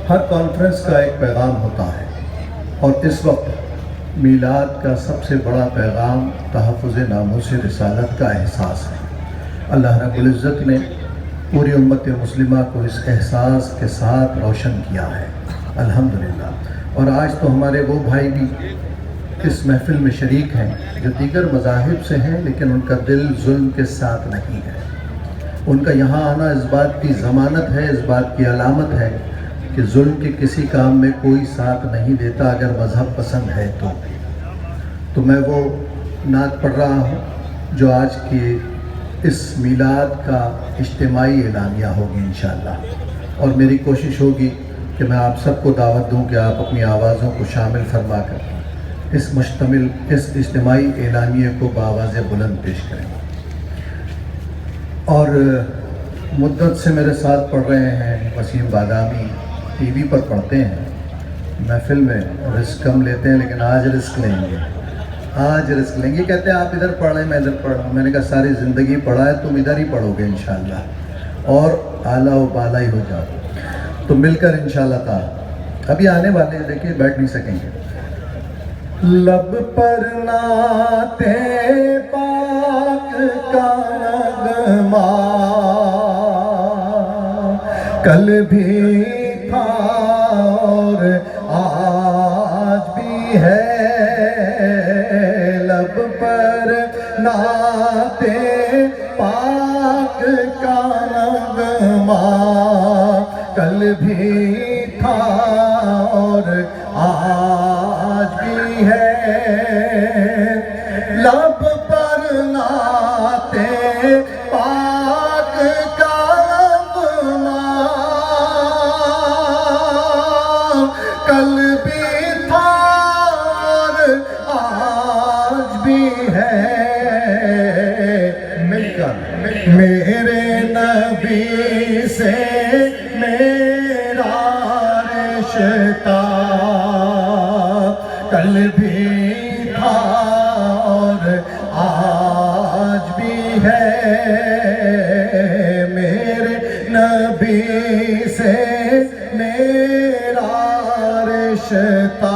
ہر conference کا ایک پیغام ہوتا ہے، اور اس وقت میلاد کا سب سے بڑا پیغام تحفظ ناموس رسالت کا احساس ہے۔ اللہ رب العزت نے پوری امت مسلمہ کو اس احساس کے ساتھ روشن کیا ہے، الحمدللہ۔ اور آج تو ہمارے وہ بھائی بھی اس محفل میں شریک ہیں جو دیگر مذاہب سے ہیں، لیکن ان کا دل ظلم کے ساتھ نہیں ہے۔ ان کا یہاں آنا اس بات کی ضمانت ہے، اس بات کی علامت ہے کہ ظلم کے کسی کام میں کوئی ساتھ نہیں دیتا اگر مذہب پسند ہے تو میں وہ نعت پڑھ رہا ہوں جو آج کی اس میلاد کا اجتماعی اعلانیہ ہوگی انشاءاللہ، اور میری کوشش ہوگی کہ میں آپ سب کو دعوت دوں کہ آپ اپنی آوازوں کو شامل فرما کر اس اجتماعی اعلانیے کو بآواز بلند پیش کریں۔ اور مدت سے میرے ساتھ پڑھ رہے ہیں وسیم بادامی، ٹی وی پر پڑھتے ہیں، محفل میں رسک کم لیتے ہیں، لیکن آج رسک لیں گے، آج رسک لیں گے۔ کہتے ہیں آپ ادھر پڑھ رہے ہیں میں ادھر پڑھ رہا ہوں، میں نے کہا ساری زندگی پڑھا ہے، تم ادھر ہی پڑھو گے انشاءاللہ، اور اعلیٰ و بالا ہی ہو جاؤ، تو مل کر انشاءاللہ تعالی ابھی آنے والے ہیں، دیکھیں بیٹھ نہیں سکیں گے۔ لب پر نعت پاک کا نغمہ کل بھی تھا اور آج بھی ہے، لب پر نعت پاک کا نغمہ کل بھی تھا اور آج بھی ہے، لب پر نعت پاک کا نغمہ کل بھی تھا اور آج بھی ہے، مل کر میرے نبی سے میرا رشتہ کل بھی تھا اور آج بھی ہے، میرے نبی سے میرا رشتہ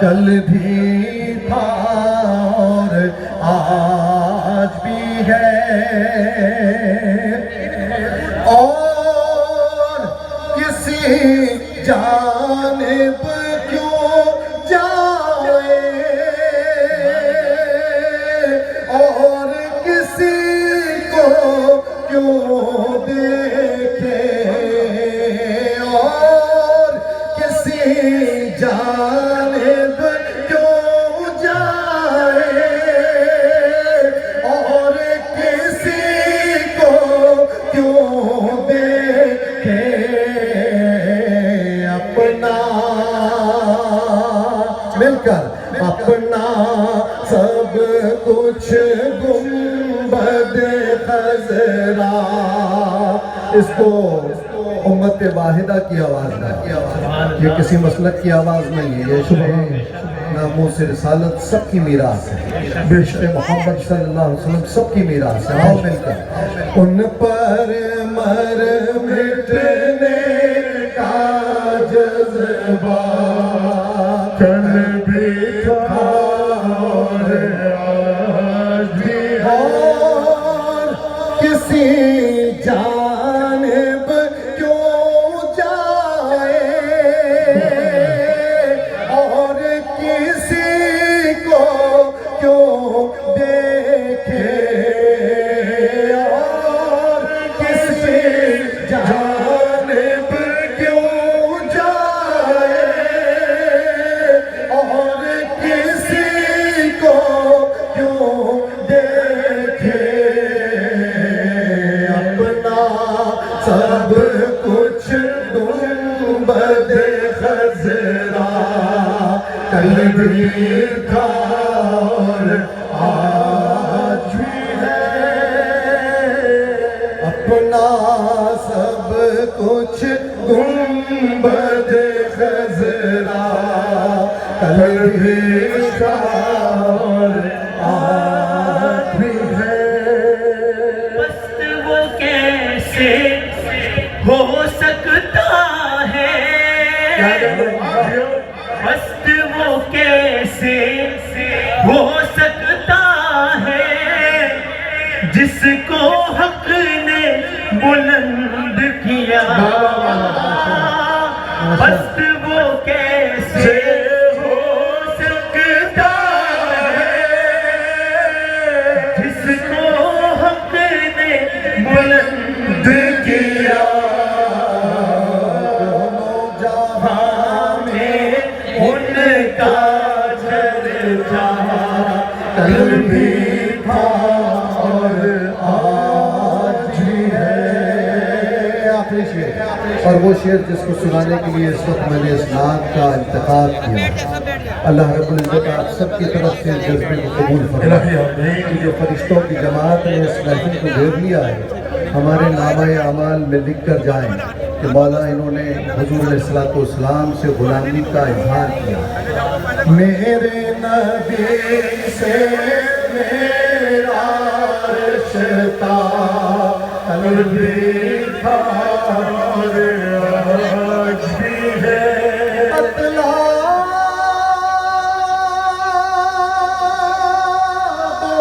کل بھی تھا اور آج بھی ہے، اور کسی جانب کیوں جائے اور کسی کو کیوں دیکھے، اور کسی جانب کیوں جائے اور کسی کو کیوں دیکھے، اپنا مل کر اپنا سب کچھ گنبد خضرا، اس کو امت واحدہ کی آواز ہے، یہ کسی مسلک کی آواز نہیں ہے، یہ ناموس رسالت سب کی میراث ہے، عشق محمد صلی اللہ علیہ وسلم سب کی میراث ہے۔ آؤ مل کر ان پر مر مٹنے کا جذبہ کل بھی تھا اور آج بھی ہے، اور کسی جانب کیوں جائے اور کسی کو کیوں دیکھے، اور کسی جانب کیوں جائے اور کسی کو کیوں دیکھے، اپنا سب کچھ گنبد خضرا کل بھی تھا اور آج بھی ہے، اپنا سب کچھ گنبد خضرا کل بھی تھا اور آج بھی ہے، پست وہ کیسے ہو سکتا پست وہ کیسے ہو سکتا ہے جس کو حق نے بلند کیا جہاں میں ان کا چرچا کل بھی تھا اور آج بھی ہے. آخری شعر اور وہ شعر جس کو سنانے کے لیے اس وقت میں نے اس نعت کا انتخاب کیا. اللہ رب العزت آپ سب کی طرف سے جذبے کو قبول فرمائے کہ جو فرشتوں کی جماعت نے اس محفل کو گھیر لیا ہے ہمارے نامہ اعمال میں لکھ کر جائیں کہ مولا انہوں نے حضور علیہ السلام سے غلامی کا اظہار کیا. میرے نبی سے میرا رشتہ قلبی تھا اور آج بھی ہے. اطلاع دو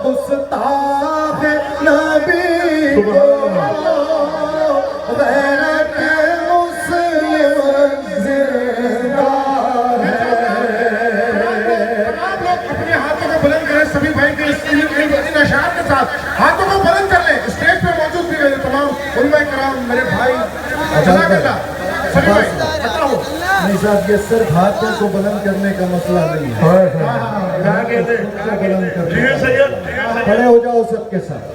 گستاخ نبی کو غیرت مسلم زندہ ہے. آپ لوگ اپنے ہاتھوں کو بلند کریں سبھی بھائی کے ان اشعار کے ساتھ ہاتھوں کو بلند کر لیں. اسٹیج پہ موجود بھی میرے تمام علماء کرام میرے بھائی جزاک اللہ سبھی بھائی نہیں صاحب یہ صرف ہاتھوں کو بلند کرنے کا مسئلہ نہیں ہے. بلند کرنے کھڑے ہو جاؤ سب کے ساتھ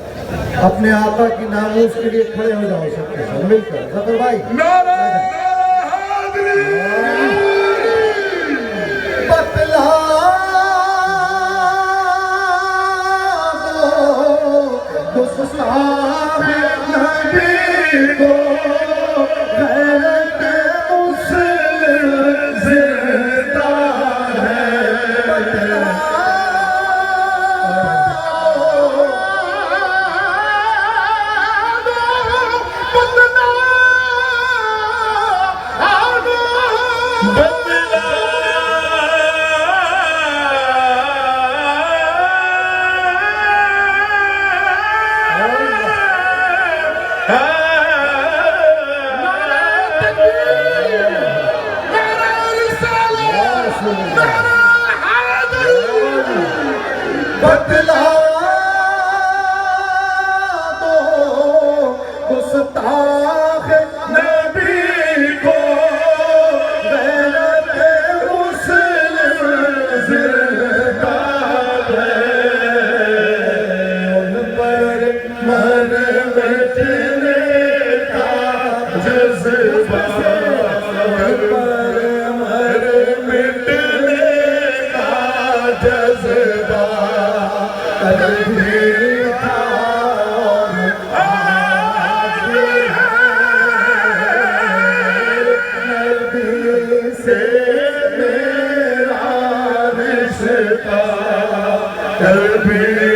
اپنے آقا کی ناموس کے لیے کھڑے ہو جاؤ سب کے ساتھ مل کر. ظفر بھائی بتلا دو گستاخ نبی کو غیرت مسلم زندہ ہے. بتلا بتلا دو گستاخ نبی کو غیرت مسلم زندہ ہے. ان پر مر مٹنے کا جذبہ ان پر مر مٹنے کا جذبہ قلبی تھا اور آج بھی ہے. نبی سے میرا رشتہ قلبی